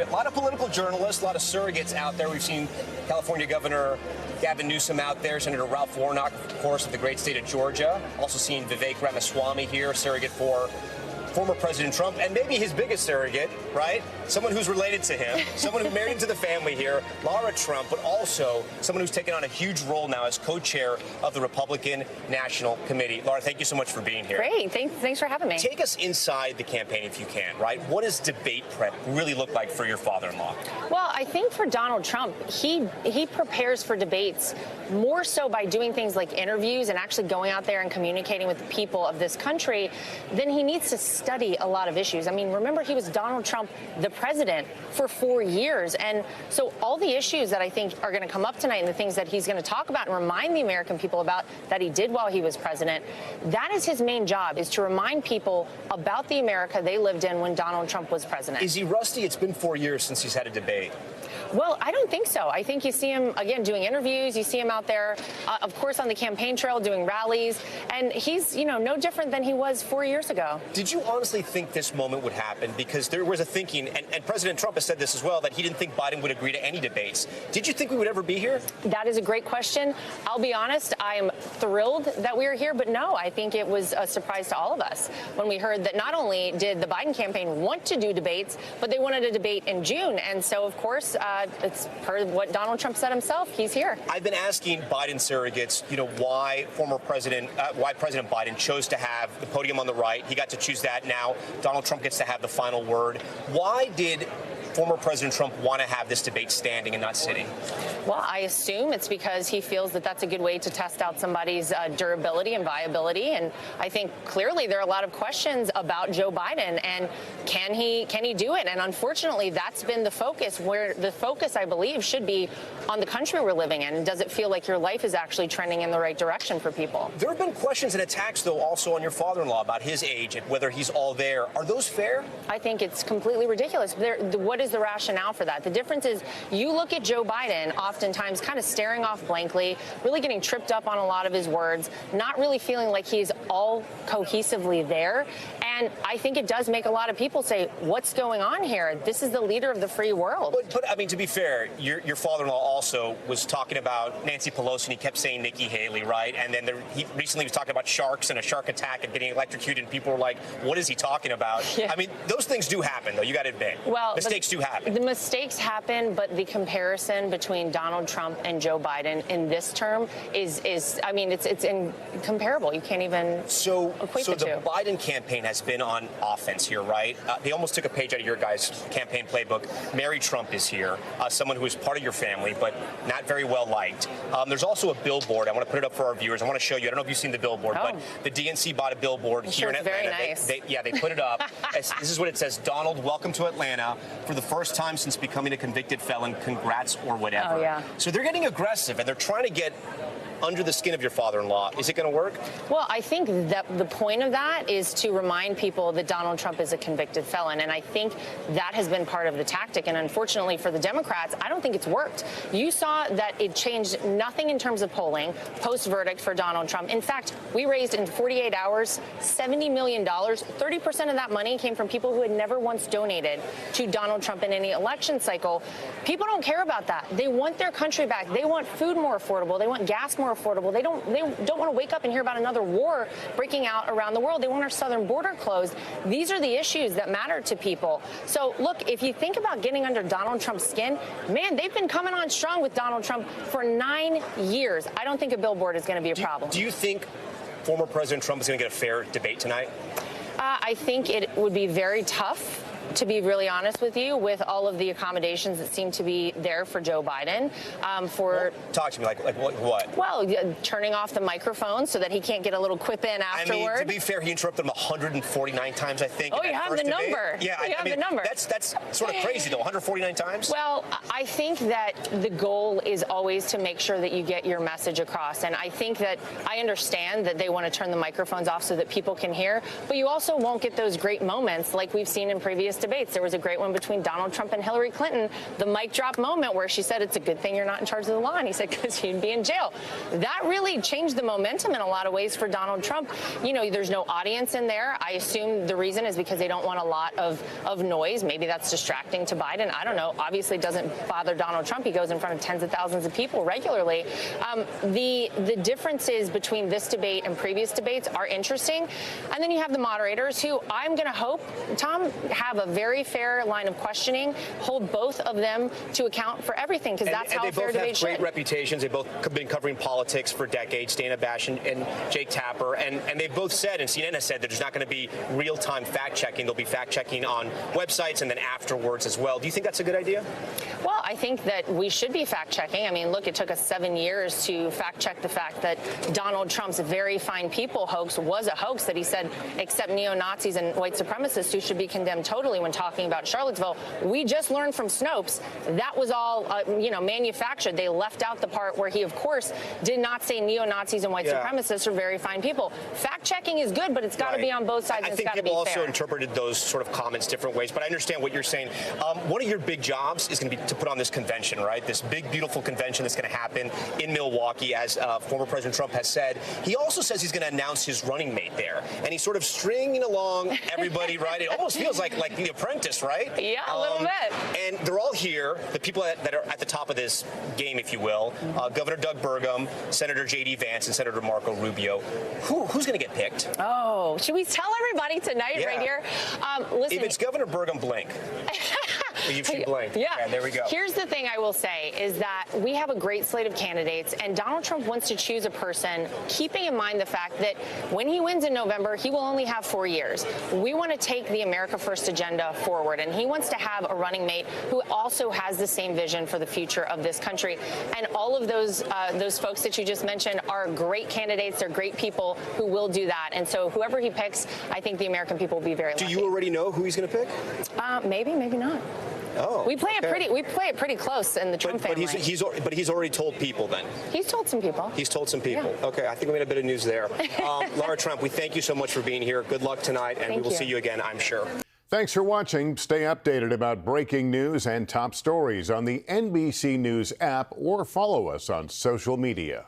A lot of political journalists, a lot of surrogates out there. We've seen California Governor Gavin Newsom out there, Senator Ralph Warnock, of course, of the great state of Georgia. Also seen Vivek Ramaswamy here, surrogate for former President Trump, and maybe his biggest surrogate, right? Someone who's related to him, someone who married into the family here, Lara Trump, but also someone who's taken on a huge role now as co-chair of the Republican National Committee. Lara, thank you so much for being here. Great. Thanks for having me. Take us inside the campaign if you can, right? What does debate prep really look like for your father-in-law? Well, I think for Donald Trump, he prepares for debates more so by doing things like interviews and actually going out there and communicating with the people of this country than he needs to study a lot of issues. I mean, remember, he was Donald Trump, the president, for 4 years. And so all the issues that I think are going to come up tonight and the things that he's going to talk about and remind the American people about that he did while he was president, that is his main job, is to remind people about the America they lived in when Donald Trump was president. Is he rusty? It's been 4 years since he's had a debate. Well, I don't think so. I think you see him, again, doing interviews. You see him out there, of course, on the campaign trail doing rallies. And he's, no different than he was 4 years ago. Did you honestly think this moment would happen? Because there was a thinking, and President Trump has said this as well, that he didn't think Biden would agree to any debates. Did you think we would ever be here? That is a great question. I'll be honest, I am thrilled that we are here. But no, I think it was a surprise to all of us when we heard that not only did the Biden campaign want to do debates, but they wanted a debate in June. And so, of course, it's part of what Donald Trump said himself. He's here. I've been asking Biden surrogates, why President Biden chose to have the podium on the right. He got to choose that. Now Donald Trump gets to have the final word. Why did former President Trump want to have this debate standing and not sitting? Well, I assume it's because he feels that that's a good way to test out somebody's durability and viability. And I think clearly there are a lot of questions about Joe Biden and can he do it? And unfortunately, that's been the focus, where the focus, I believe, should be on the country we're living in. Does it feel like your life is actually trending in the right direction for people? There have been questions and attacks, though, also on your father-in-law about his age and whether he's all there. Are those fair? I think it's completely ridiculous. What is the rationale for that? The difference is you look at Joe Biden oftentimes kind of staring off blankly, really getting tripped up on a lot of his words, not really feeling like he's all cohesively there. And I think it does make a lot of people say, what's going on here? This is the leader of the free world. But I mean, to be fair, your father-in-law also was talking about Nancy Pelosi, and he kept saying Nikki Haley, right? And then he recently was talking about sharks and a shark attack and getting electrocuted, and people were like, what is he talking about? Yeah. I mean, those things do happen, though. You got to admit. Well, mistakes do happen. The mistakes happen, but the comparison between Donald Trump and Joe Biden in this term is I mean, it's incomparable. You can't even equate the two. So the Biden campaign has been on offense here, right? They almost took a page out of your guys' campaign playbook. Mary Trump is here, someone who is part of your family, but not very well liked. There's also a billboard. I want to put it up for our viewers. I want to show you. I don't know if you've seen the billboard, but the DNC bought a billboard here in Atlanta. Very nice. They put it up. This is what it says: Donald, welcome to Atlanta. For the first time since becoming a convicted felon, congrats or whatever. Oh, yeah. So they're getting aggressive, and they're trying to get under the skin of your father-in-law. Is it going to work? Well, I think that the point of that is to remind people that Donald Trump is a convicted felon. And I think that has been part of the tactic. And unfortunately for the Democrats, I don't think it's worked. You saw that it changed nothing in terms of polling post-verdict for Donald Trump. In fact, we raised in 48 hours $70 million. 30% of that money came from people who had never once donated to Donald Trump in any election cycle. People don't care about that. They want their country back. They want food more affordable. They want gas more affordable. They don't want to wake up and hear about another war breaking out around the world. They want our southern border closed. These are the issues that matter to people. So look, if you think about getting under Donald Trump's skin, man, they've been coming on strong with Donald Trump for 9 years. I don't think a billboard is going to be a problem. Do you think former President Trump is going to get a fair debate tonight? I think it would be very tough, to be really honest with you, with all of the accommodations that seem to be there for Joe Biden. Talk to me, like what? Well, turning off the microphone so that he can't get a little quip in afterward. I mean, to be fair, he interrupted him 149 times, I think. Oh, you have the number. Yeah, you have the number. That's sort of crazy, though, 149 times? Well, I think that the goal is always to make sure that you get your message across. And I think that I understand that they want to turn the microphones off so that people can hear, but you also won't get those great moments like we've seen in previous debates. There was a great one between Donald Trump and Hillary Clinton, the mic drop moment where she said, it's a good thing you're not in charge of the law. And he said, because you'd be in jail. That really changed the momentum in a lot of ways for Donald Trump. You know, there's no audience in there. I assume the reason is because they don't want a lot of noise. Maybe that's distracting to Biden. I don't know. Obviously, it doesn't bother Donald Trump. He goes in front of tens of thousands of people regularly. The differences between this debate and previous debates are interesting. And then you have the moderators who I'm going to hope, Tom, have a very fair line of questioning, hold both of them to account for everything, because that's how a fair debate should. They both have great reputations. They've both been covering politics for decades, Dana Bash and Jake Tapper. And they've both said, and CNN has said, that there's not going to be real-time fact-checking. There'll be fact-checking on websites and then afterwards as well. Do you think that's a good idea? Well, I think that we should be fact-checking. I mean, look, it took us 7 years to fact-check the fact that Donald Trump's Very Fine People hoax was a hoax, that he said except neo-Nazis and white supremacists who should be condemned totally when talking about Charlottesville. We just learned from Snopes that was all, manufactured. They left out the part where he, of course, did not say neo-Nazis and white supremacists are very fine people. Fact-checking is good, but it's got to be on both sides. I think people also interpreted those sort of comments different ways, but I understand what you're saying. One of your big jobs is going to be to put on this convention, right? This big, beautiful convention that's going to happen in Milwaukee, as former President Trump has said. He also says he's going to announce his running mate there, and he's sort of stringing along everybody, right? It almost feels like The Apprentice, right? Yeah, a little bit. And they're all here, the people that are at the top of this game, if you will. Governor Doug Burgum, Senator J.D. Vance, and Senator Marco Rubio. Who's going to get picked? Oh, should we tell everybody tonight right here? Listen, if it's Governor Burgum, blink. You've seen blink. Yeah, there we go. Here's the thing I will say is that we have a great slate of candidates, and Donald Trump wants to choose a person, keeping in mind the fact that when he wins in November, he will only have 4 years. We want to take the America First agenda forward, and he wants to have a running mate who also has the same vision for the future of this country. And all of those folks that you just mentioned are great candidates. They're great people who will do that. And so whoever he picks, I think the American people will be very lucky. Do you already know who he's going to pick? Maybe, maybe not. Oh, we play it pretty close in the Trump family. But he's already told people then. He's told some people. He's told some people. Yeah. Okay, I think we made a bit of news there. Lara Trump, we thank you so much for being here. Good luck tonight, and we will see you again, I'm sure. Thanks for watching. Stay updated about breaking news and top stories on the NBC News app or follow us on social media.